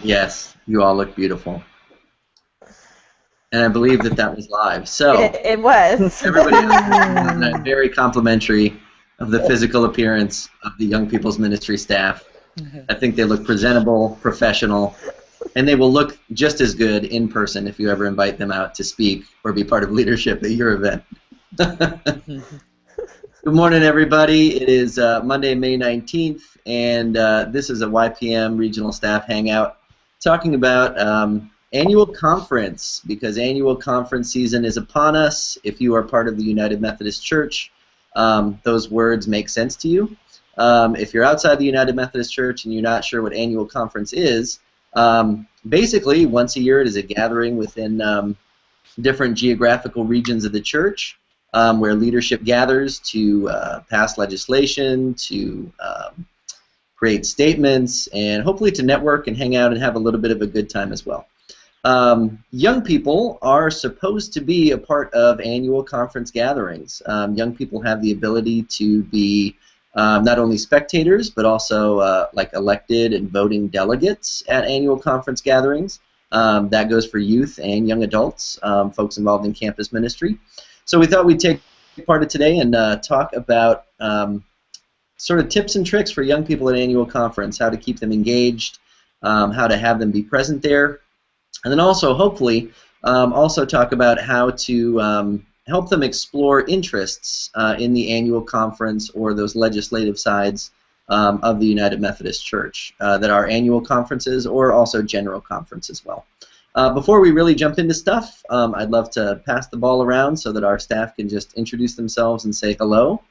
Yes, you all look beautiful. And I believe that that was live. So It was. everybody else is very complimentary of the physical appearance of the Young People's Ministry staff. I think they look presentable, professional, and they will look just as good in person if you ever invite them out to speak or be part of leadership at your event. Good morning, everybody. It is Monday, May 19th, and this is a YPM Regional Staff Hangout talking about annual conference, because annual conference season is upon us. If you are part of the United Methodist Church, those words make sense to you. If you're outside the United Methodist Church and you're not sure what annual conference is, basically once a year it is a gathering within different geographical regions of the church, where leadership gathers to pass legislation, to create statements, and hopefully to network and hang out and have a little bit of a good time as well. Young people are supposed to be a part of annual conference gatherings. Young people have the ability to be not only spectators, but also like elected and voting delegates at annual conference gatherings. That goes for youth and young adults, folks involved in campus ministry. So we thought we'd take part of today and talk about sort of tips and tricks for young people at annual conference, how to keep them engaged, how to have them be present there, and then also hopefully also talk about how to help them explore interests in the annual conference or those legislative sides of the United Methodist Church that are annual conferences or also general conference as well. Before we really jump into stuff, I'd love to pass the ball around so that our staff can just introduce themselves and say hello.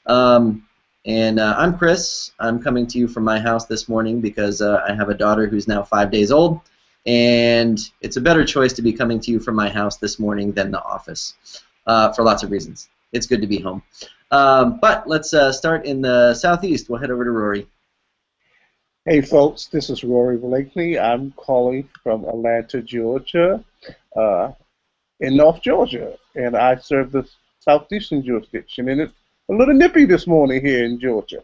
I'm Chris. I'm coming to you from my house this morning because I have a daughter who's now 5 days old, and it's a better choice to be coming to you from my house this morning than the office for lots of reasons. It's good to be home. But let's start in the southeast. We'll head over to Rory. Hey folks, this is Rory Blakely. I'm calling from Atlanta, Georgia, in North Georgia, and I serve the southeastern jurisdiction, and it's a little nippy this morning here in Georgia.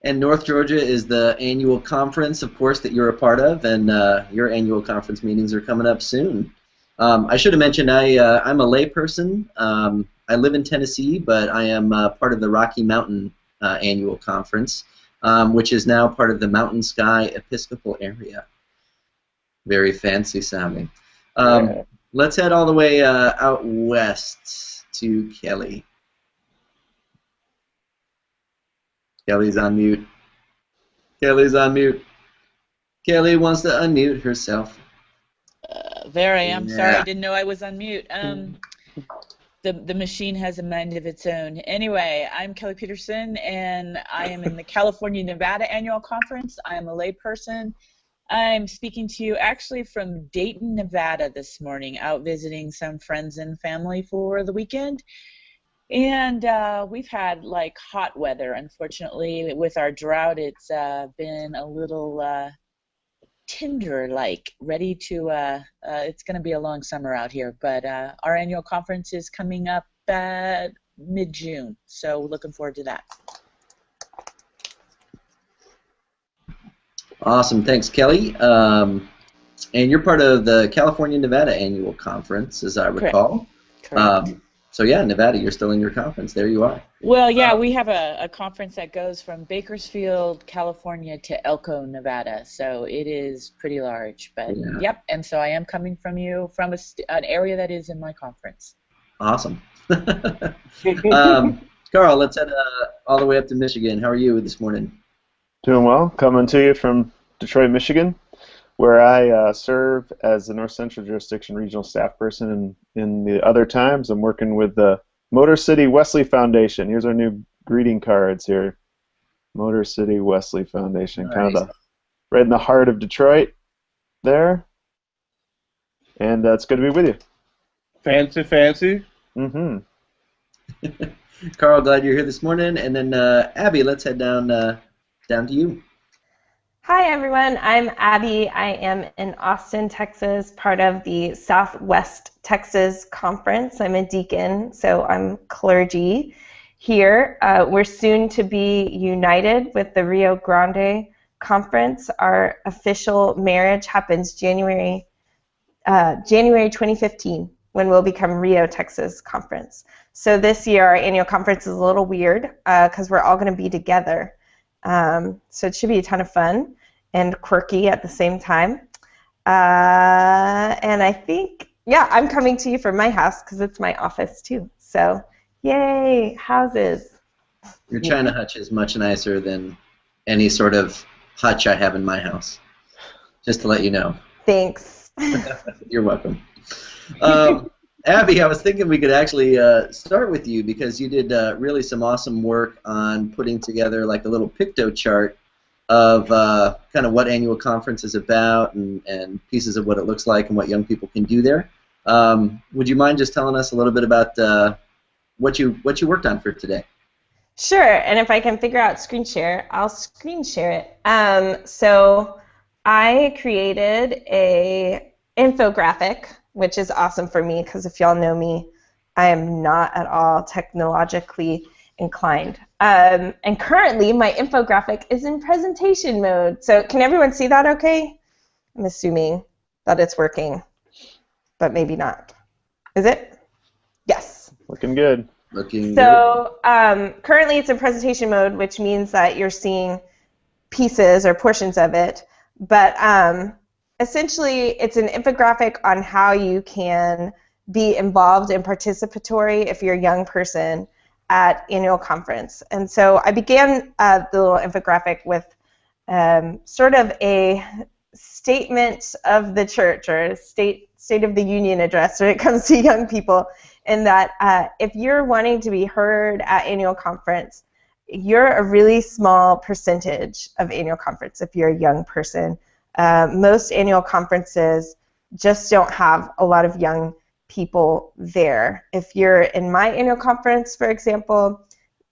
And North Georgia is the annual conference, of course, that you're a part of, and your annual conference meetings are coming up soon. I should have mentioned I'm a layperson. I live in Tennessee, but I am part of the Rocky Mountain annual conference, which is now part of the Mountain Sky Episcopal area. Very fancy sounding. Yeah. Let's head all the way out west to Kelly. Kelly's on mute. Kelly's on mute. Kelly wants to unmute herself. There I am. Yeah. Sorry, I didn't know I was on mute. The machine has a mind of its own. Anyway, I'm Kelly Peterson, and I am in the California-Nevada Annual Conference. I'm a layperson. I'm speaking to you actually from Dayton, Nevada this morning, out visiting some friends and family for the weekend. And we've had like hot weather. Unfortunately, with our drought, it's been a little Tinder-like, ready to, it's going to be a long summer out here, but our annual conference is coming up mid-June, so we're looking forward to that. Awesome, thanks, Kelly. And you're part of the California-Nevada Annual Conference, as I recall. Correct. So yeah, Nevada, you're still in your conference. There you are. Well, yeah, we have a conference that goes from Bakersfield, California to Elko, Nevada, so it is pretty large. But Yeah. Yep, and so I am coming from you from an area that is in my conference. Awesome. Carl, let's head all the way up to Michigan. How are you this morning? Doing well. Coming to you from Detroit, Michigan, where I serve as the North Central Jurisdiction Regional Staff Person, and in the other times I'm working with the Motor City Wesley Foundation. Here's our new greeting cards here. Motor City Wesley Foundation, Nice. kind of right in the heart of Detroit there. And it's good to be with you. Fancy, fancy. Mm-hmm. Carl, glad you're here this morning. And then Abby, let's head down to you. Hi, everyone. I'm Abby. I am in Austin, Texas, part of the Southwest Texas Conference. I'm a deacon, so I'm clergy here. We're soon to be united with the Rio Grande conference, our official marriage happens January 2015, when we'll become Rio, Texas conference. So this year our annual conference is a little weird because we're all going to be together. So it should be a ton of fun and quirky at the same time. And I think, yeah, I'm coming to you from my house because it's my office too. So yay, houses. Your China hutch is much nicer than any sort of hutch I have in my house. Just to let you know. Thanks. You're welcome. Abby, I was thinking we could actually start with you because you did really some awesome work on putting together like a little picto chart of kind of what annual conference is about and pieces of what it looks like and what young people can do there. Would you mind just telling us a little bit about what you worked on for today? Sure, and if I can figure out screen share, I'll screen share it. So I created a infographic, which is awesome for me because if y'all know me, I am not at all technologically inclined. And currently my infographic is in presentation mode. So can everyone see that okay? I'm assuming that it's working, but maybe not. Is it? Yes. Looking good. So currently it's in presentation mode, which means that you're seeing pieces or portions of it. But essentially it's an infographic on how you can be involved and participatory if you're a young person at annual conference. And so I began the little infographic with sort of a statement of the church or a state of the union address when it comes to young people, in that if you're wanting to be heard at annual conference, you're a really small percentage of annual conference if you're a young person. Most annual conferences just don't have a lot of young people there. If you're in my annual conference, for example,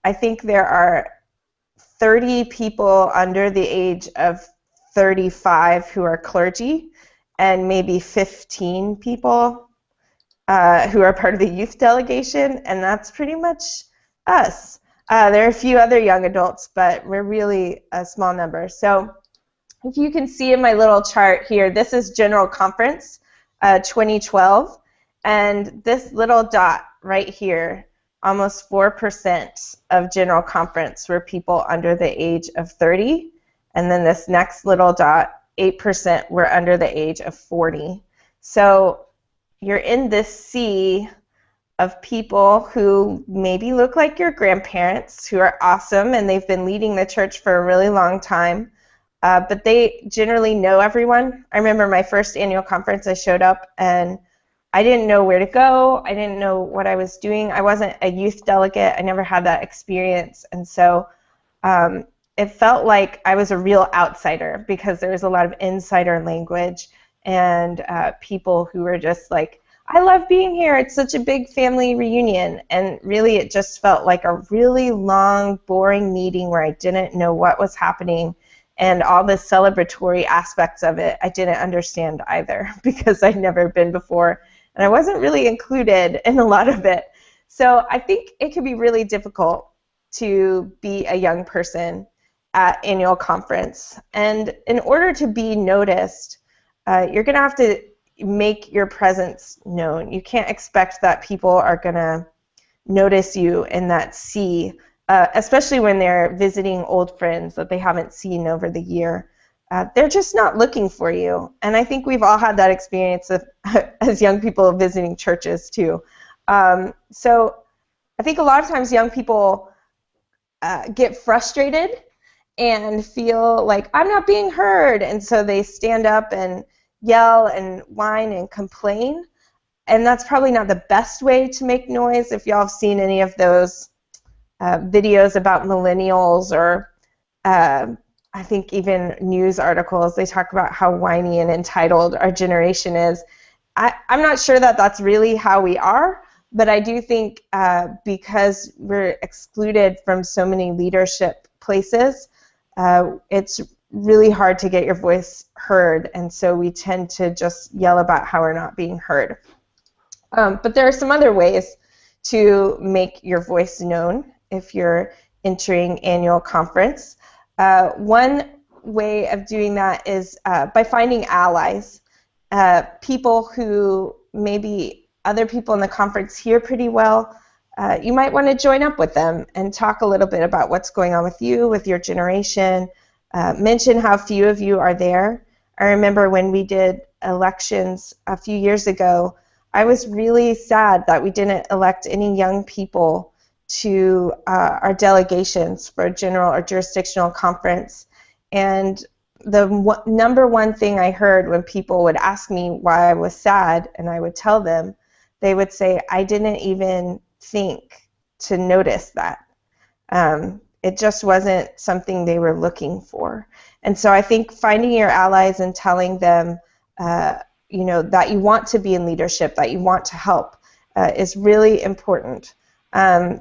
I think there are 30 people under the age of 35 who are clergy, and maybe 15 people who are part of the youth delegation, and that's pretty much us. There are a few other young adults, but we're really a small number. So if you can see in my little chart here, this is General Conference 2012, and this little dot right here, almost 4% of General Conference were people under the age of 30, and then this next little dot, 8% were under the age of 40. So you're in this sea of people who maybe look like your grandparents, who are awesome, and they've been leading the church for a really long time, but they generally know everyone. I remember my first annual conference, I showed up, and I didn't know where to go. I didn't know what I was doing. I wasn't a youth delegate. I never had that experience, and so it felt like I was a real outsider because there was a lot of insider language and people who were just like, I love being here. It's such a big family reunion. And really it just felt like a really long, boring meeting where I didn't know what was happening, and all the celebratory aspects of it I didn't understand either because I'd never been before, and I wasn't really included in a lot of it. So I think it can be really difficult to be a young person at annual conference. And in order to be noticed, you're going to have to make your presence known. You can't expect that people are going to notice you in that sea, especially when they're visiting old friends that they haven't seen over the year. They're just not looking for you. And I think we've all had that experience of, as young people visiting churches too. So I think a lot of times young people get frustrated and feel like I'm not being heard, and so they stand up and yell and whine and complain, and that's probably not the best way to make noise. If y'all have seen any of those videos about millennials, or I think even news articles, they talk about how whiny and entitled our generation is. I'm not sure that that's really how we are, but I do think because we're excluded from so many leadership places, it's really hard to get your voice heard, and so we tend to just yell about how we're not being heard. But there are some other ways to make your voice known if you're entering annual conference. One way of doing that is by finding allies, people who maybe other people in the conference hear pretty well. You might want to join up with them and talk a little bit about what's going on with you, with your generation. Mention how few of you are there. I remember when we did elections a few years ago, I was really sad that we didn't elect any young people to our delegations for a general or jurisdictional conference. And the number one thing I heard when people would ask me why I was sad, and I would tell them, they would say, I didn't even think to notice that. It just wasn't something they were looking for. And so I think finding your allies and telling them that you want to be in leadership, that you want to help, is really important.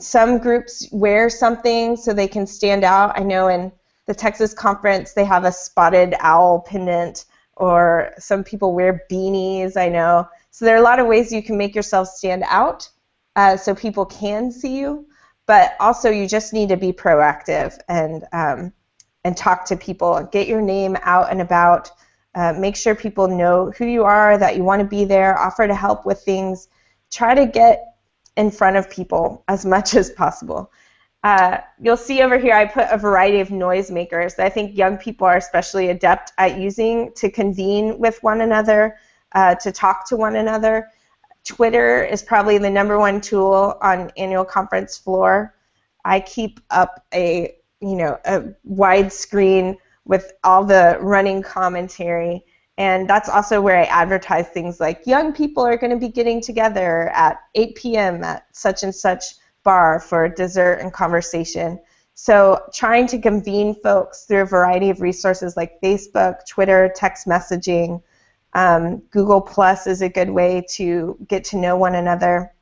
Some groups wear something so they can stand out. I know in the Texas conference they have a spotted owl pendant, or some people wear beanies, I know. So there are a lot of ways you can make yourself stand out so people can see you, but also you just need to be proactive and talk to people, get your name out and about, make sure people know who you are, that you want to be there, offer to help with things, try to get in front of people as much as possible. You'll see over here I put a variety of noisemakers that I think young people are especially adept at using to convene with one another, to talk to one another. Twitter is probably the #1 tool on annual conference floor. I keep up a wide screen with all the running commentary, and that's also where I advertise things like young people are going to be getting together at 8 p.m. at such and such bar for dessert and conversation. So trying to convene folks through a variety of resources like Facebook, Twitter, text messaging, Google Plus is a good way to get to know one another.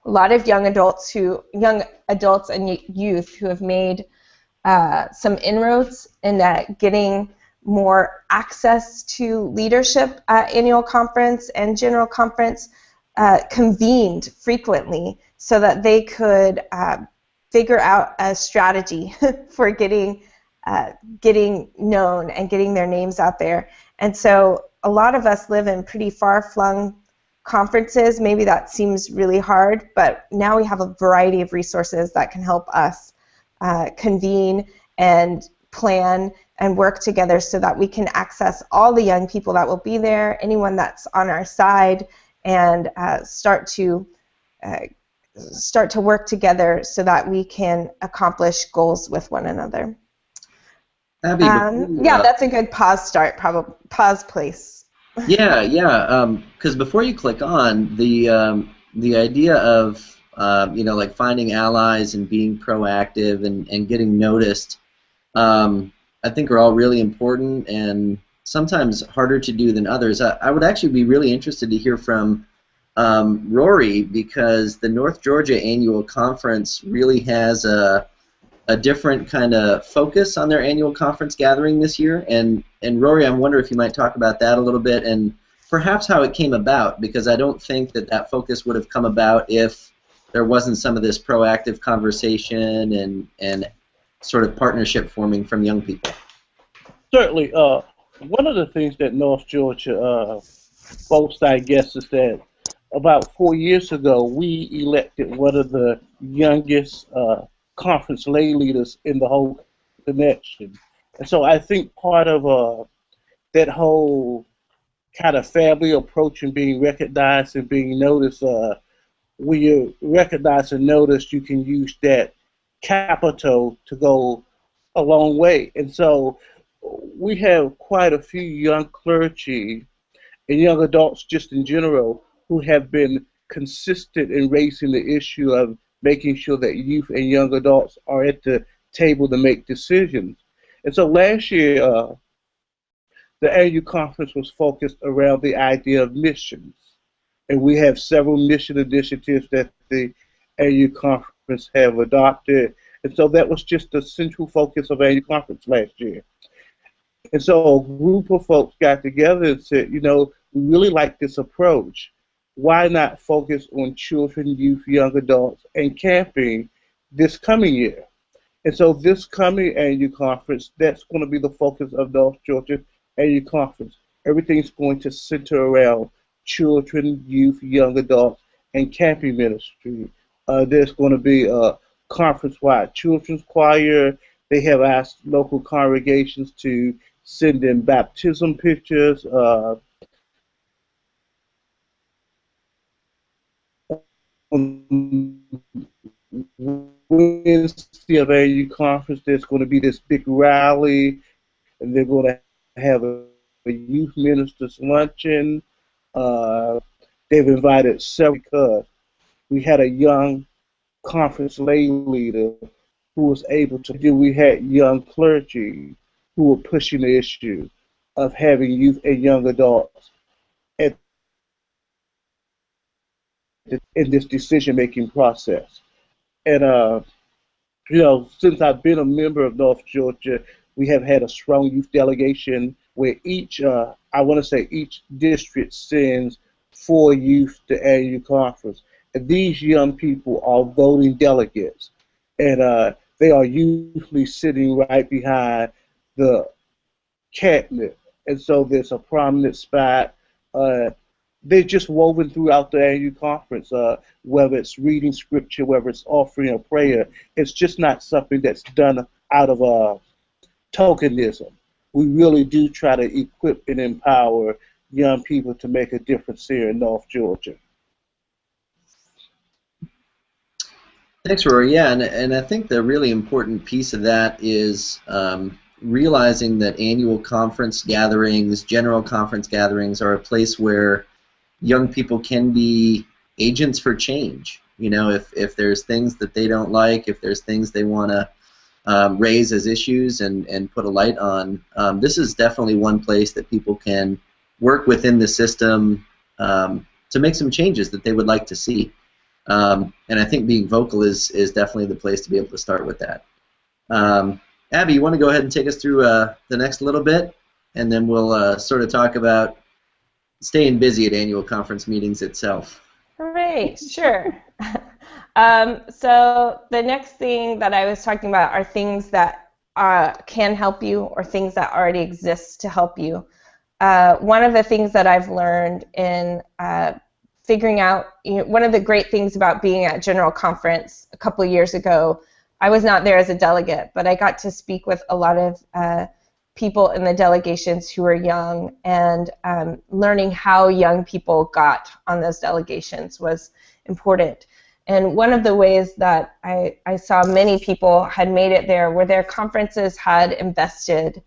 A lot of young adults and youth who have made some inroads in getting more access to leadership at annual conference and general conference, convened frequently so that they could figure out a strategy for getting known and getting their names out there. And so a lot of us live in pretty far-flung conferences. Maybe that seems really hard, but now we have a variety of resources that can help us convene and plan and work together so that we can access all the young people that will be there, anyone that's on our side, and start to work together so that we can accomplish goals with one another. Abby, that's a good pause place. Because before you click on, the idea of like finding allies and being proactive and getting noticed, I think are all really important and sometimes harder to do than others. I would actually be really interested to hear from Rory, because the North Georgia Annual Conference really has a different kind of focus on their annual conference gathering this year. And Rory, I wonder if you might talk about that a little bit and perhaps how it came about, because I don't think that focus would have come about if there wasn't some of this proactive conversation and sort of partnership forming from young people. Certainly. One of the things that North Georgia boasts, I guess, is that about 4 years ago, we elected one of the youngest conference lay leaders in the whole connection. And so I think part of that whole kind of family approach and being recognized and being noticed, when you're recognized and noticed, you can use that capital to go a long way. And so we have quite a few young clergy and young adults just in general who have been consistent in raising the issue of making sure that youth and young adults are at the table to make decisions. And so last year, the annual conference was focused around the idea of missions. And we have several mission initiatives that the annual conference have adopted. And so that was just the central focus of annual conference last year. And so a group of folks got together and said, we really like this approach. Why not focus on children, youth, young adults, and camping this coming year? And so this coming annual conference, that's going to be the focus of North Georgia annual conference. Everything's going to center around children, youth, young adults, and camping ministry. There's going to be a conference-wide children's choir. They have asked local congregations to send in baptism pictures. On Wednesday of AU conference, there's going to be this big rally, and they're going to have a youth ministers luncheon. Uh, they've invited several because we had a young conference lay leader who was able to do. We had young clergy who were pushing the issue of having youth and young adults at in this decision-making process. And since I've been a member of North Georgia, we have had a strong youth delegation where I want to say each district sends 4 youth to annual conference. And these young people are voting delegates. And they are usually sitting right behind the cabinet. And so there's a prominent spot. They're just woven throughout the annual conference, whether it's reading scripture, whether it's offering a prayer. It's just not something that's done out of tokenism. We really do try to equip and empower young people to make a difference here in North Georgia. Thanks, Rory. Yeah, and I think the really important piece of that is realizing that annual conference gatherings, general conference gatherings, are a place where young people can be agents for change. You know, if there's things that they don't like, if there's things they want to raise as issues and put a light on, this is definitely one place that people can work within the system to make some changes that they would like to see. And I think being vocal is definitely the place to be able to start with that. Abby, you want to go ahead and take us through the next little bit, and then we'll sort of talk about staying busy at annual conference meetings itself. Hooray, sure. So the next thing that I was talking about are things that can help you or things that already exist to help you. One of the things that I've learned in figuring out, one of the great things about being at General Conference a couple of years ago, I was not there as a delegate, but I got to speak with a lot of people in the delegations who were young, and learning how young people got on those delegations was important. And one of the ways that I saw many people had made it there were their conferences had invested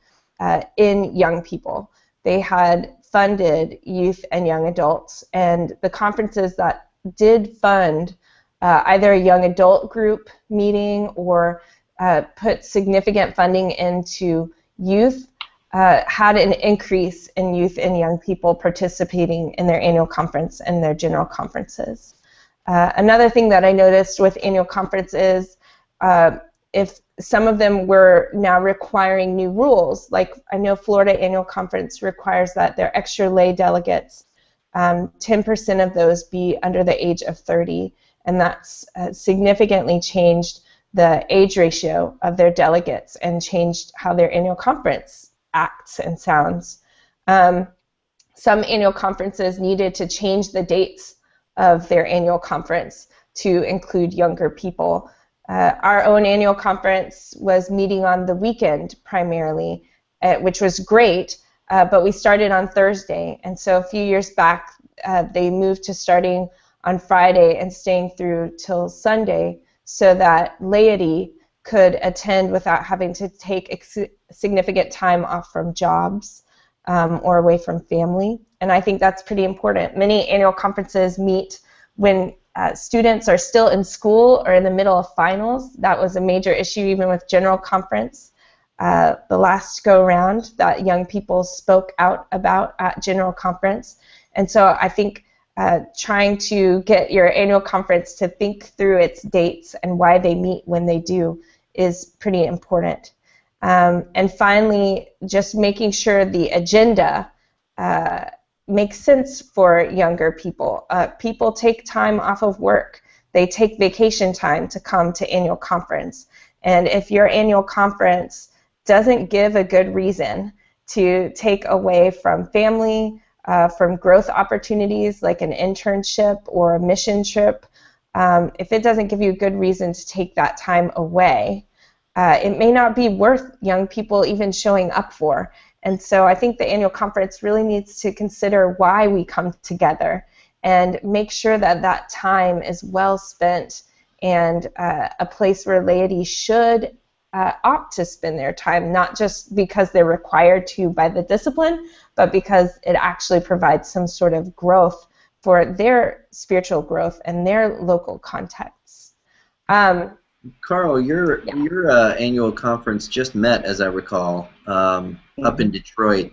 in young people. They had funded youth and young adults, and the conferences that did fund either a young adult group meeting or put significant funding into youth had an increase in youth and young people participating in their annual conference and their general conferences. Another thing that I noticed with annual conferences, if some of them were now requiring new rules, like I know Florida Annual Conference requires that their extra lay delegates, 10% of those be under the age of 30, and that's significantly changed the age ratio of their delegates and changed how their annual conference acts and sounds. Some annual conferences needed to change the dates of their annual conference to include younger people. Our own annual conference was meeting on the weekend primarily, which was great, but we started on Thursday, and so a few years back they moved to starting on Friday and staying through till Sunday so that laity could attend without having to take significant time off from jobs or away from family. And I think that's pretty important. Many annual conferences meet when students are still in school or in the middle of finals. That was a major issue even with general conference. The last go around that young people spoke out about at general conference. And so I think trying to get your annual conference to think through its dates and why they meet when they do is pretty important. And finally, just making sure the agenda makes sense for younger people. People take time off of work. They take vacation time to come to annual conference. And if your annual conference doesn't give a good reason to take away from family, from growth opportunities like an internship or a mission trip, if it doesn't give you a good reason to take that time away, it may not be worth young people even showing up for. And so I think the annual conference really needs to consider why we come together and make sure that that time is well spent and a place where laity should opt to spend their time, not just because they're required to by the discipline, but because it actually provides some sort of growth for their spiritual growth and their local contexts. Carl, your annual conference just met, as I recall, up in Detroit.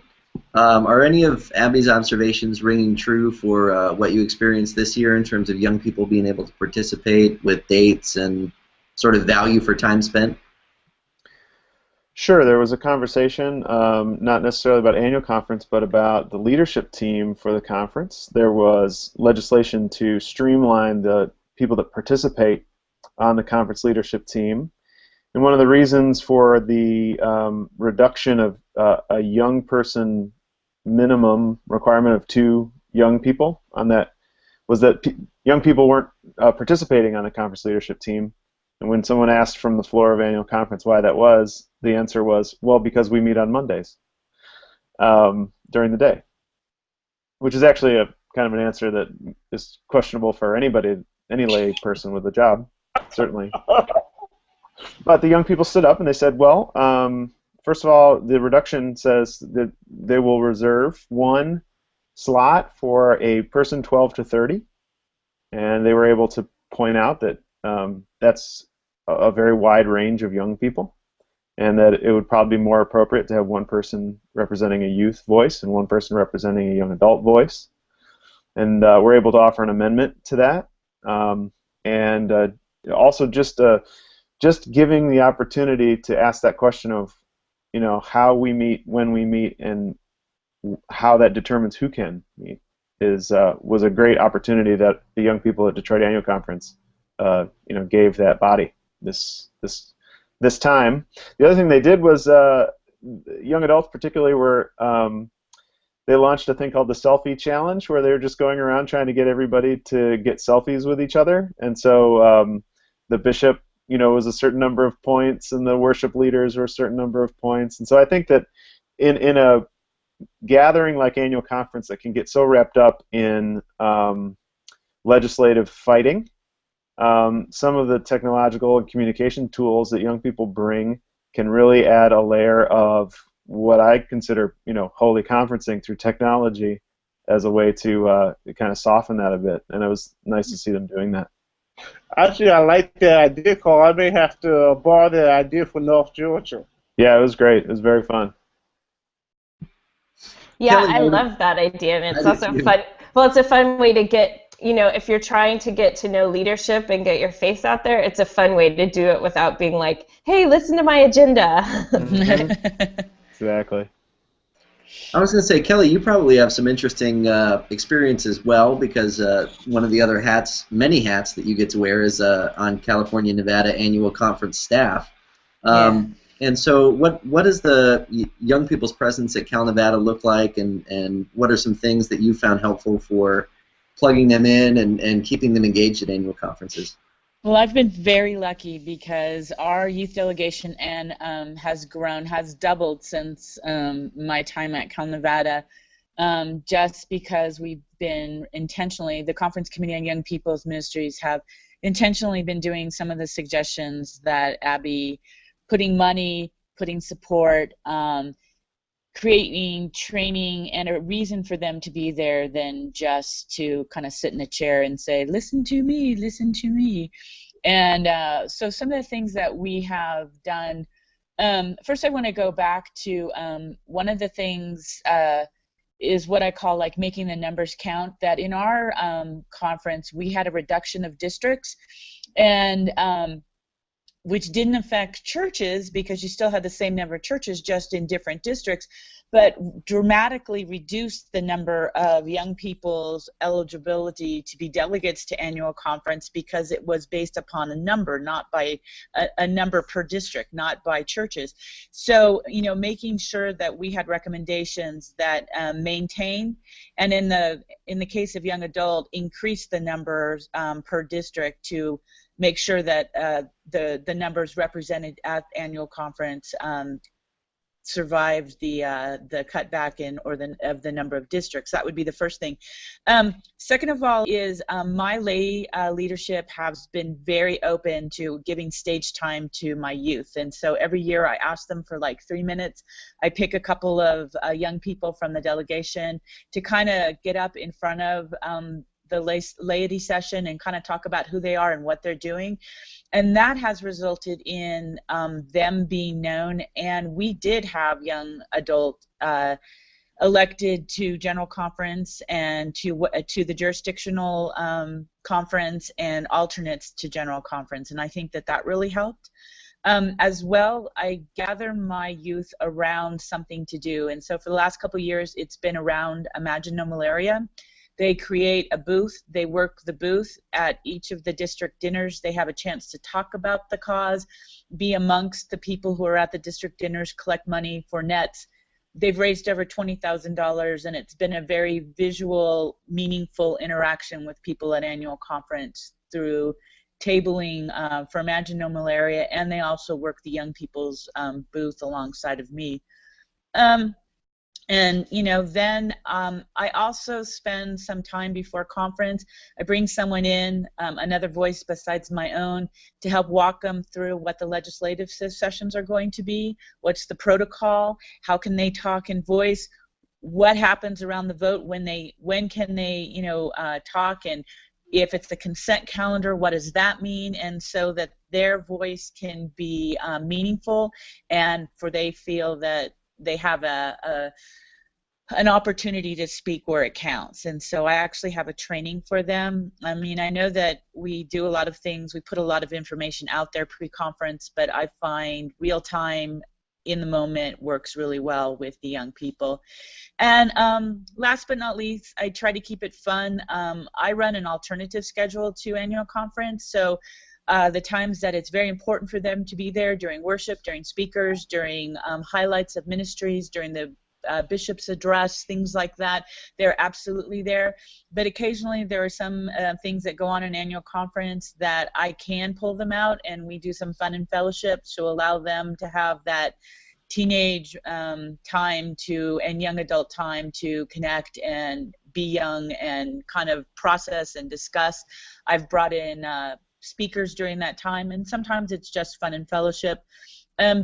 Are any of Abby's observations ringing true for what you experienced this year in terms of young people being able to participate with dates and sort of value for time spent? Sure, there was a conversation, not necessarily about annual conference, but about the leadership team for the conference. There was legislation to streamline the people that participate on the conference leadership team. And one of the reasons for the reduction of a young person minimum requirement of 2 young people on that was that young people weren't participating on the conference leadership team. And when someone asked from the floor of annual conference why that was, the answer was, well, because we meet on Mondays during the day, which is actually a kind of an answer that is questionable for anybody, any lay person with a job, certainly. But the young people stood up and they said, well, first of all, the reduction says that they will reserve 1 slot for a person 12 to 30, and they were able to point out that that's a very wide range of young people, and that it would probably be more appropriate to have 1 person representing a youth voice and 1 person representing a young adult voice. And we're able to offer an amendment to that, and also just giving the opportunity to ask that question of, you know, how we meet, when we meet, and how that determines who can meet was a great opportunity that the young people at Detroit Annual Conference gave that body this time. The other thing they did was young adults particularly were they launched a thing called the Selfie Challenge, where they were just going around trying to get everybody to get selfies with each other. And so the bishop, was a certain number of points, and the worship leaders were a certain number of points. And so I think that in a gathering like annual conference that can get so wrapped up in legislative fighting, some of the technological and communication tools that young people bring can really add a layer of what I consider, holy conferencing through technology as a way to kind of soften that a bit. And it was nice to see them doing that. Actually, I like that idea, Carl. I may have to borrow that idea for North Georgia. Yeah, it was great. It was very fun. Yeah, Kelly, I love that idea, and it's also fun. Well, it's a fun way to get, if you're trying to get to know leadership and get your face out there, it's a fun way to do it without being like, hey, listen to my agenda. Mm-hmm. Exactly. I was going to say, Kelly, you probably have some interesting experience as well, because one of the other many hats that you get to wear is on California Nevada Annual Conference staff. And so what does the young people's presence at Cal Nevada look like, and what are some things that you found helpful for plugging them in and keeping them engaged at annual conferences? Well, I've been very lucky because our youth delegation has doubled since my time at Cal Nevada, just because we've been the Conference Committee on Young People's Ministries have intentionally been doing some of the suggestions that Abby, putting money, putting support, creating training, and a reason for them to be there than just to kind of sit in a chair and say, listen to me, listen to me. And so some of the things that we have done, first I want to go back to one of the things is what I call like making the numbers count, that in our conference we had a reduction of districts, and which didn't affect churches because you still had the same number of churches, just in different districts, but dramatically reduced the number of young people's eligibility to be delegates to annual conference because it was based upon a number, not by a number per district, not by churches. So, you know, making sure that we had recommendations that maintain, and in the case of young adult, increase the numbers per district to make sure that the numbers represented at annual conference survived the cutback in of the number of districts. That would be the first thing. Second of all is my lay leadership has been very open to giving stage time to my youth, and so every year I ask them for like 3 minutes. I pick a couple of young people from the delegation to kind of get up in front of the laity session and kind of talk about who they are and what they're doing. And that has resulted in them being known. And we did have young adult elected to general conference and to the jurisdictional conference and alternates to general conference. And I think that that really helped. As well, I gather my youth around something to do. And so for the last couple of years, it's been around Imagine No Malaria. They create a booth, they work the booth at each of the district dinners. They have a chance to talk about the cause, be amongst the people who are at the district dinners, collect money for nets. They've raised over $20,000, and it's been a very visual, meaningful interaction with people at annual conference through tabling for Imagine No Malaria, and they also work the young people's booth alongside of me. And, you know, then I also spend some time before conference. I bring someone in, another voice besides my own, to help walk them through what the legislative sessions are going to be, what's the protocol, how can they talk and voice, what happens around the vote, when can they, you know, talk, and if it's the consent calendar, what does that mean, and so that their voice can be meaningful, and for they feel that they have an opportunity to speak where it counts. And so I actually have a training for them. I mean, I know that we do a lot of things, we put a lot of information out there pre-conference, but I find real time in the moment works really well with the young people. And last but not least, I try to keep it fun. I run an alternative schedule to annual conference, so the times that it's very important for them to be there during worship, during speakers, during highlights of ministries, during the bishop's address, things like that, they're absolutely there. But occasionally there are some things that go on in annual conference that I can pull them out, and we do some fun and fellowship to allow them to have that teenage time to, and young adult time to connect and be young and kind of process and discuss. I've brought in speakers during that time, and sometimes it's just fun and fellowship.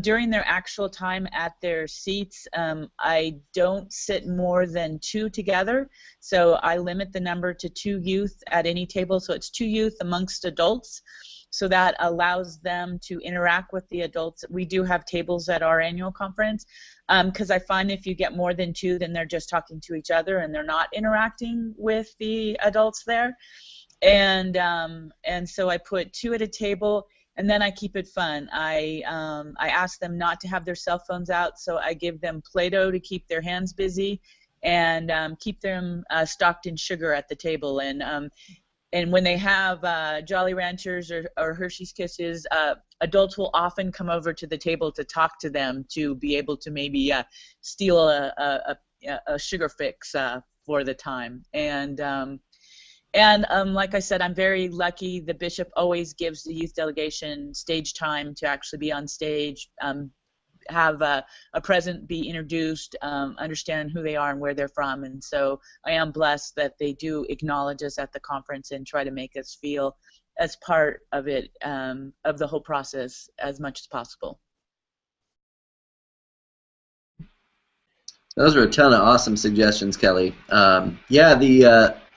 During their actual time at their seats, I don't sit more than 2 together, so I limit the number to 2 youth at any table, so it's 2 youth amongst adults, so that allows them to interact with the adults. We do have tables at our annual conference, because I find if you get more than 2, then they're just talking to each other and they're not interacting with the adults there. And so I put 2 at a table, and then I keep it fun. I ask them not to have their cell phones out, so I give them Play-Doh to keep their hands busy, and keep them stocked in sugar at the table. And when they have Jolly Ranchers or Hershey's Kisses, adults will often come over to the table to talk to them, to be able to maybe steal a sugar fix for the time. And like I said, I'm very lucky. The bishop always gives the youth delegation stage time to actually be on stage, have a present be introduced, understand who they are and where they're from. And so I am blessed that they do acknowledge us at the conference and try to make us feel as part of it, of the whole process as much as possible. Those were a ton of awesome suggestions, Kelly.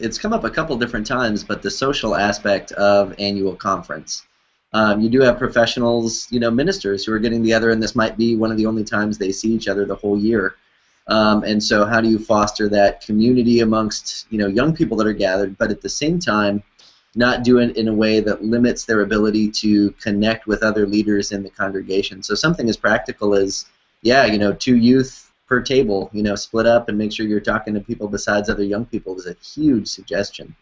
It's come up a couple different times, but the social aspect of annual conference. You do have professionals, you know, ministers who are getting together, and this might be one of the only times they see each other the whole year. And so how do you foster that community amongst, you know, young people that are gathered, but at the same time, not do it in a way that limits their ability to connect with other leaders in the congregation. So something as practical as, yeah, 2 youth per table, split up and make sure you're talking to people besides other young people is a huge suggestion.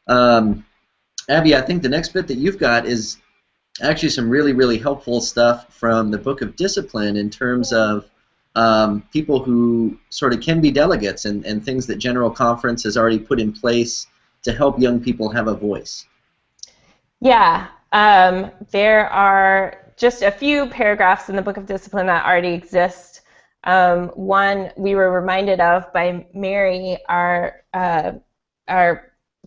Abby, I think the next bit that you've got is actually some really, really helpful stuff from the Book of Discipline in terms of people who sort of can be delegates and things that General Conference has already put in place to help young people have a voice. Yeah, there are just a few paragraphs in the Book of Discipline that already exist. One we were reminded of by Mary, our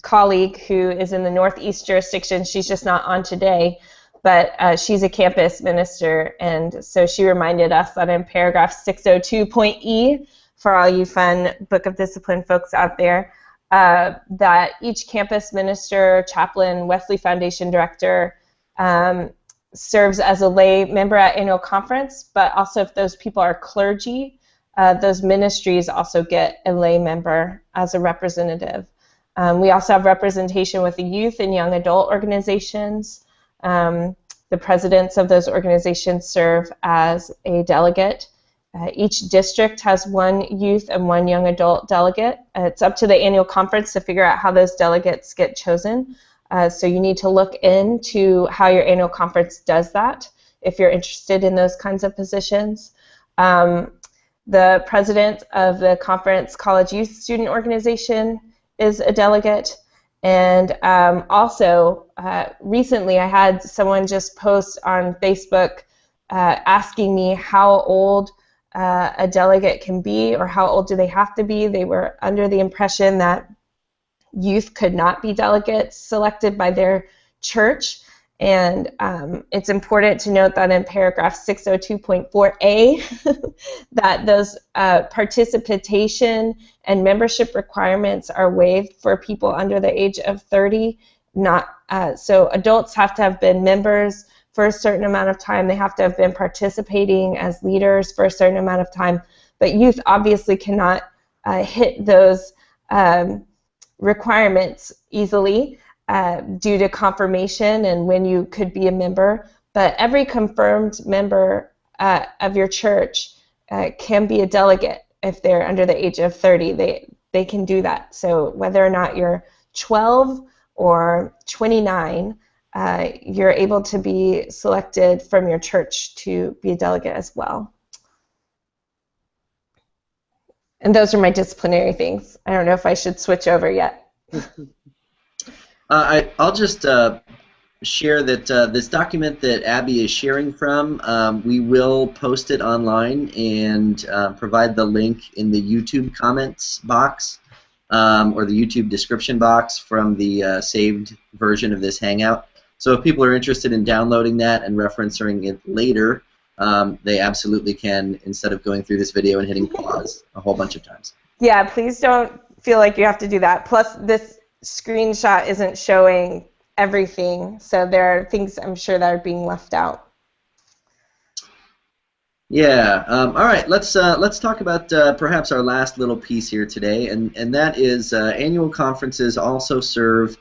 colleague who is in the Northeast jurisdiction. She's just not on today, but she's a campus minister, and so she reminded us that in paragraph 602.e, for all you fun Book of Discipline folks out there, that each campus minister, chaplain, Wesley Foundation director serves as a lay member at annual conference, but also if those people are clergy, those ministries also get a lay member as a representative. We also have representation with the youth and young adult organizations. The presidents of those organizations serve as a delegate. Each district has one youth and one young adult delegate. It's up to the annual conference to figure out how those delegates get chosen. So you need to look into how your annual conference does that if you're interested in those kinds of positions. The president of the conference college youth student organization is a delegate. And also, recently I had someone just post on Facebook asking me how old a delegate can be, or how old do they have to be. They were under the impression that youth could not be delegates selected by their church. And it's important to note that in paragraph 602.4a that those participation and membership requirements are waived for people under the age of 30. So adults have to have been members for a certain amount of time. They have to have been participating as leaders for a certain amount of time. But youth obviously cannot hit those requirements easily due to confirmation and when you could be a member. But every confirmed member of your church can be a delegate if they're under the age of 30. They can do that. So whether or not you're 12 or 29, you're able to be selected from your church to be a delegate as well. And those are my disciplinary things. I don't know if I should switch over yet. I'll just share that this document that Abby is sharing from, we will post it online and provide the link in the YouTube comments box or the YouTube description box from the saved version of this Hangout. So if people are interested in downloading that and referencing it later, they absolutely can, instead of going through this video and hitting pause a whole bunch of times. Yeah, please don't feel like you have to do that. Plus, this screenshot isn't showing everything, so there are things I'm sure that are being left out. Yeah. All right. Let's talk about perhaps our last little piece here today, and that is annual conferences also serve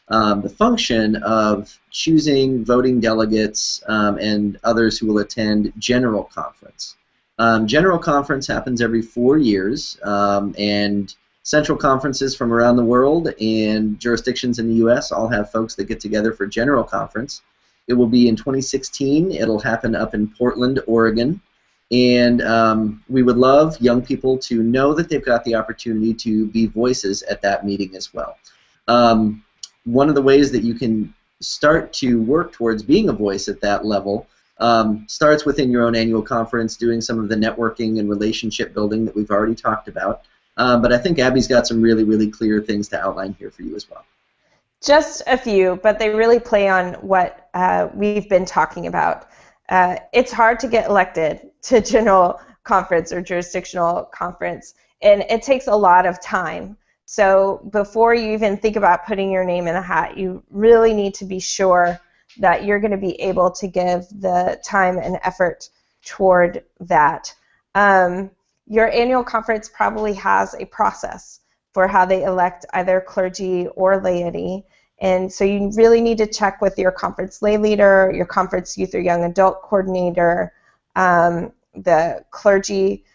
the function of choosing voting delegates and others who will attend General Conference. General Conference happens every 4 years, and central conferences from around the world and jurisdictions in the U.S. all have folks that get together for General Conference. It will be in 2016. It'll happen up in Portland, Oregon. And we would love young people to know that they've got the opportunity to be voices at that meeting as well. One of the ways that you can start to work towards being a voice at that level starts within your own annual conference, doing some of the networking and relationship building that we've already talked about. But I think Abby's got some really, really clear things to outline here for you as well. Just a few, but they really play on what we've been talking about. It's hard to get elected to general conference or jurisdictional conference, and it takes a lot of time. So before you even think about putting your name in a hat, you really need to be sure that you're going to be able to give the time and effort toward that. Your annual conference probably has a process for how they elect either clergy or laity, And so you really need to check with your conference lay leader, your conference youth or young adult coordinator, the clergy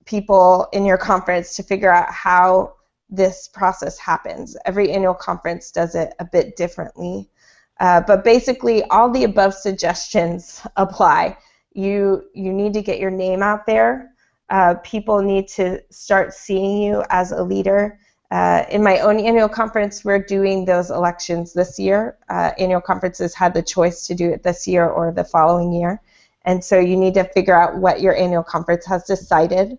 people in your conference to figure out how this process happens. Every annual conference does it a bit differently. But basically, all the above suggestions apply. You need to get your name out there. People need to start seeing you as a leader. In my own annual conference, we're doing those elections this year. Annual conferences had the choice to do it this year or the following year. And so you need to figure out what your annual conference has decided.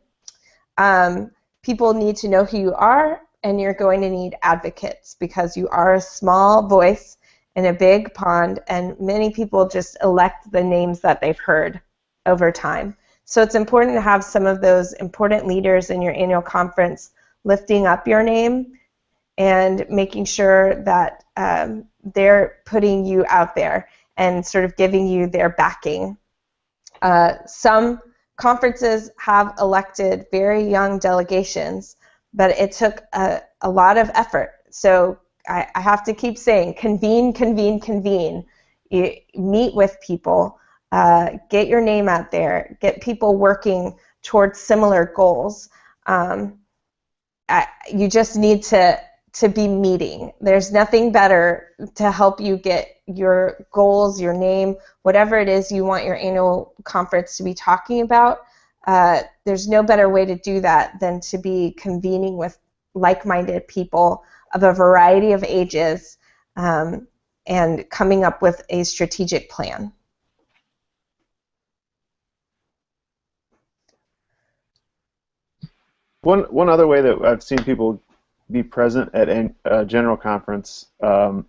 People need to know who you are, and you're going to need advocates because you are a small voice in a big pond, and many people just elect the names that they've heard over time. So it's important to have some of those important leaders in your annual conference lifting up your name and making sure that they're putting you out there and sort of giving you their backing. Some conferences have elected very young delegations, but it took a lot of effort. So I have to keep saying, convene, convene, convene. You meet with people, get your name out there, get people working towards similar goals. You just need to be meeting. There's nothing better to help you get your goals, your name, whatever it is you want your annual conference to be talking about. There's no better way to do that than to be convening with like-minded people of a variety of ages and coming up with a strategic plan. One other way that I've seen people be present at a general conference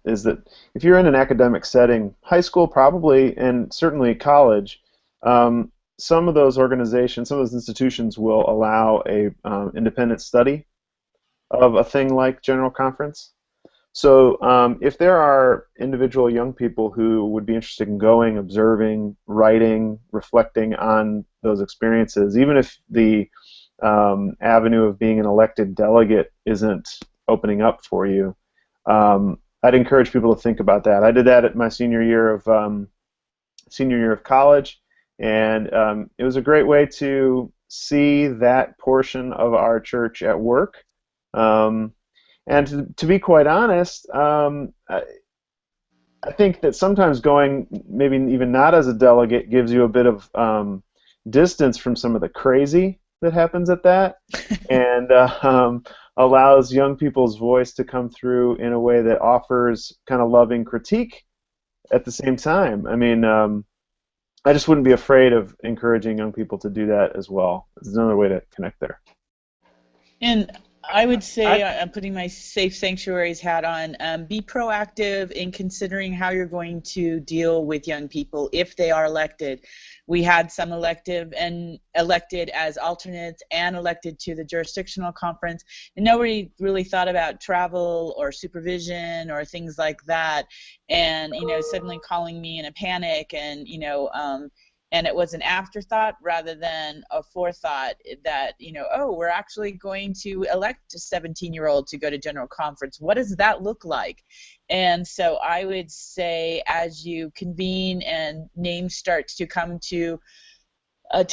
is that if you're in an academic setting, high school probably, and certainly college, some of those organizations, some of those institutions will allow a independent study of a thing like general conference. So if there are individual young people who would be interested in going, observing, writing, reflecting on those experiences, even if the avenue of being an elected delegate isn't opening up for you, I'd encourage people to think about that. I did that at my senior year of college, and it was a great way to see that portion of our church at work. And to be quite honest, I think that sometimes going, maybe even not as a delegate, gives you a bit of distance from some of the crazy that happens at that, and allows young people's voice to come through in a way that offers kind of loving critique at the same time. I mean, I just wouldn't be afraid of encouraging young people to do that as well. There's another way to connect there. And I would say, I'm putting my Safe Sanctuaries hat on, be proactive in considering how you're going to deal with young people if they are elected. We had some elected as alternates and elected to the jurisdictional conference, and nobody really thought about travel or supervision or things like that, and suddenly calling me in a panic, and and it was an afterthought rather than a forethought that, oh, we're actually going to elect a 17-year-old to go to general conference. What does that look like? And so I would say, as you convene and names start to come to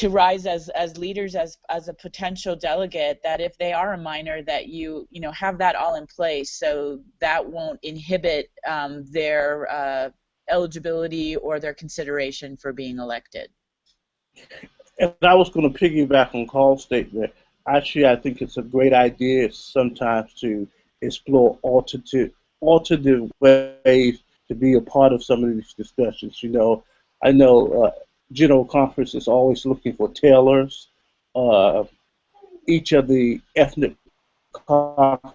rise as leaders, as a potential delegate, that if they are a minor, that you have that all in place, so that won't inhibit their eligibility or their consideration for being elected. And I was going to piggyback on Carl's statement. Actually, I think it's a great idea sometimes to explore alternative ways to be a part of some of these discussions. I know General Conference is always looking for tailors. Each of the ethnic caucuses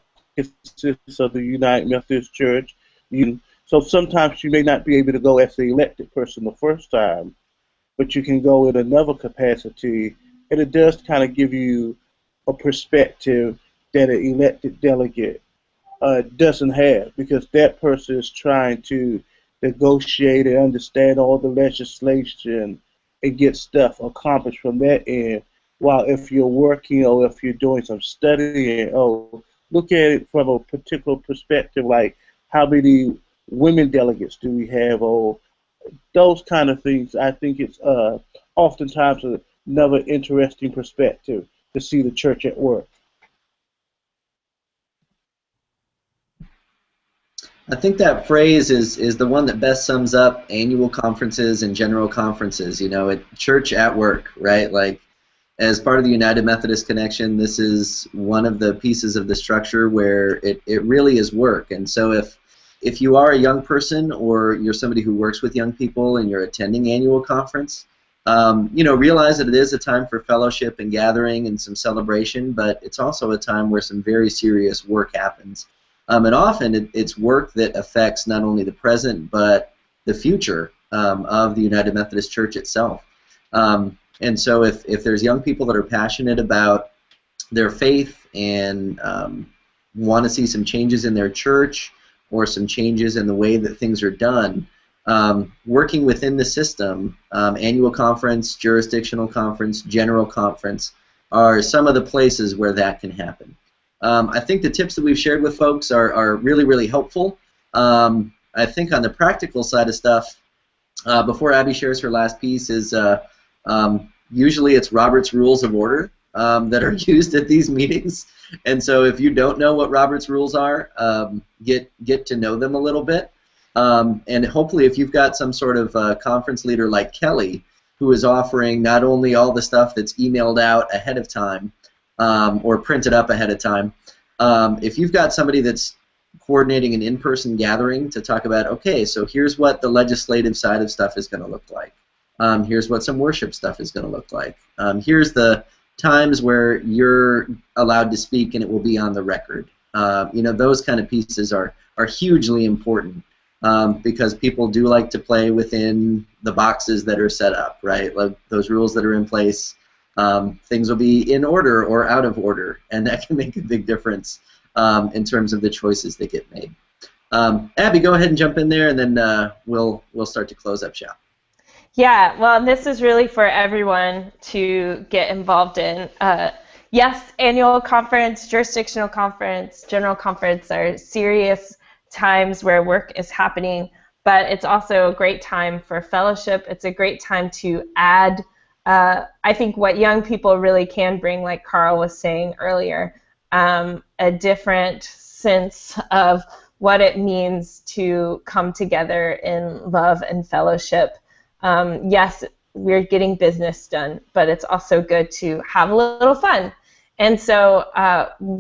of the United Methodist Church. So sometimes you may not be able to go as the elected person the first time, but you can go in another capacity, and it does kind of give you a perspective that an elected delegate doesn't have, because that person is trying to negotiate and understand all the legislation and get stuff accomplished from that end. While if you're working or if you're doing some studying, look at it from a particular perspective, like how many women delegates do we have, or those kind of things. I think it's oftentimes another interesting perspective to see the church at work. I think that phrase is the one that best sums up annual conferences and general conferences. You know, at church at work, right? Like, as part of the United Methodist Connection, this is one of the pieces of the structure where it really is work. And so if you are a young person or you're somebody who works with young people and you're attending annual conference, you know, realize that it is a time for fellowship and gathering and some celebration, but it's also a time where some very serious work happens. And often it's work that affects not only the present but the future of the United Methodist Church itself. And so if there's young people that are passionate about their faith and want to see some changes in their church or some changes in the way that things are done, working within the system, annual conference, jurisdictional conference, general conference, are some of the places where that can happen. I think the tips that we've shared with folks are really, really helpful. I think on the practical side of stuff, before Abby shares her last piece, is usually it's Robert's Rules of Order that are used at these meetings. And so if you don't know what Robert's Rules are, get to know them a little bit. And hopefully if you've got some sort of conference leader like Kelly, who is offering not only all the stuff that's emailed out ahead of time, or printed up ahead of time. If you've got somebody that's coordinating an in-person gathering to talk about, okay, so here's what the legislative side of stuff is going to look like. Here's what some worship stuff is going to look like. Here's the times where you're allowed to speak and it will be on the record. You know, those kind of pieces are hugely important because people do like to play within the boxes that are set up, right? Like those rules that are in place. Things will be in order or out of order, and that can make a big difference in terms of the choices that get made. Abby, go ahead and jump in there, and then we'll start to close up shop. Yeah, well, this is really for everyone to get involved in. Yes, annual conference, jurisdictional conference, general conference are serious times where work is happening, but it's also a great time for fellowship. It's a great time to add I think what young people really can bring, like Carl was saying earlier, a different sense of what it means to come together in love and fellowship. Yes, we're getting business done, but it's also good to have a little fun. And so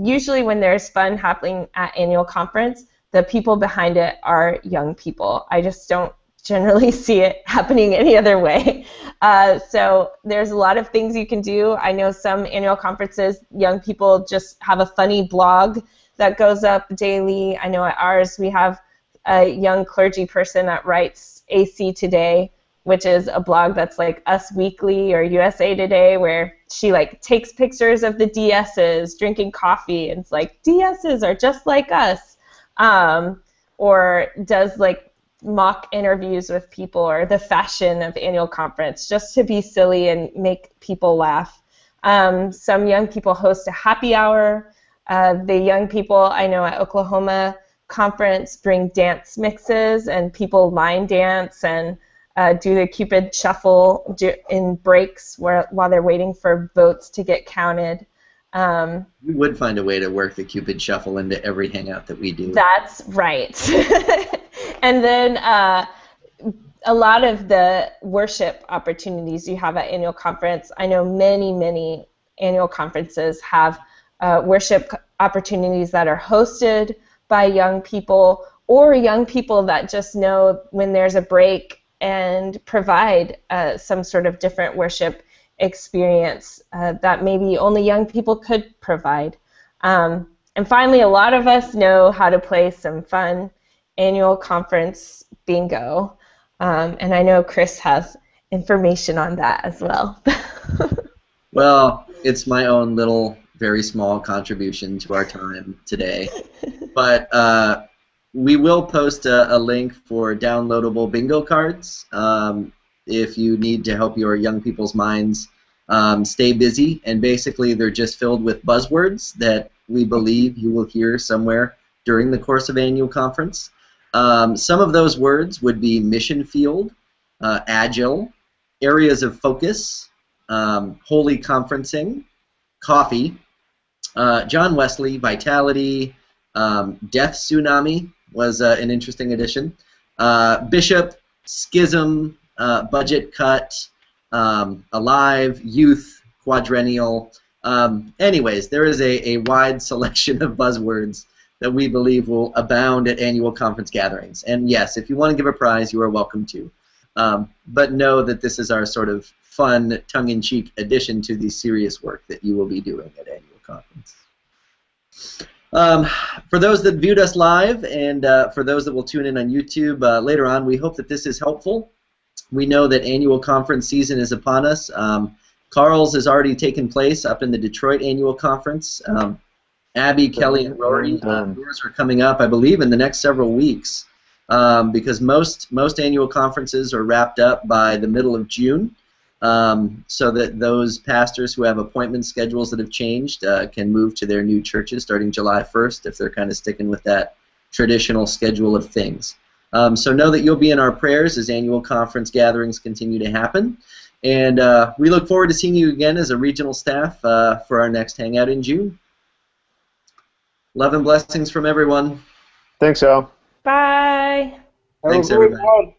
usually when there's fun happening at annual conference, the people behind it are young people. I just don't generally see it happening any other way. So there's a lot of things you can do. I know some annual conferences, young people just have a funny blog that goes up daily. I know at ours we have a young clergy person that writes AC Today, which is a blog that's like Us Weekly or USA Today, where she like takes pictures of the DSs drinking coffee, and it's like, DSs are just like us. Or does like mock interviews with people, or the fashion of annual conference, just to be silly and make people laugh. Some young people host a happy hour. The young people I know at Oklahoma conference bring dance mixes, and people line dance and do the Cupid shuffle in breaks while they're waiting for votes to get counted. We would find a way to work the Cupid shuffle into every hangout that we do. That's right. And then a lot of the worship opportunities you have at annual conference, I know many annual conferences have worship opportunities that are hosted by young people, or young people that just know when there's a break and provide some sort of different worship experience that maybe only young people could provide. And finally, a lot of us know how to play some fun annual conference bingo. And I know Chris has information on that as well. Well, it's my own little, very small contribution to our time today. But we will post a link for downloadable bingo cards if you need to help your young people's minds stay busy. And basically, they're just filled with buzzwords that we believe you will hear somewhere during the course of annual conference. Some of those words would be mission field, agile, areas of focus, holy conferencing, coffee, John Wesley, vitality, death tsunami was an interesting addition, bishop, schism, budget cut, alive, youth, quadrennial. Anyways, there is a wide selection of buzzwords that we believe will abound at annual conference gatherings. And yes, if you want to give a prize, you are welcome to. But know that this is our sort of fun, tongue-in-cheek addition to the serious work that you will be doing at annual conference. For those that viewed us live and for those that will tune in on YouTube later on, we hope that this is helpful. We know that annual conference season is upon us. Carl's has already taken place up in the Detroit annual conference. Abby, Kelly, and Rory, yours are coming up, I believe, in the next several weeks because most annual conferences are wrapped up by the middle of June so that those pastors who have appointment schedules that have changed can move to their new churches starting July 1st if they're kind of sticking with that traditional schedule of things. So know that you'll be in our prayers as annual conference gatherings continue to happen. And we look forward to seeing you again as a regional staff for our next Hangout in June. Love and blessings from everyone. Thanks, Al. Bye. Thanks, everybody.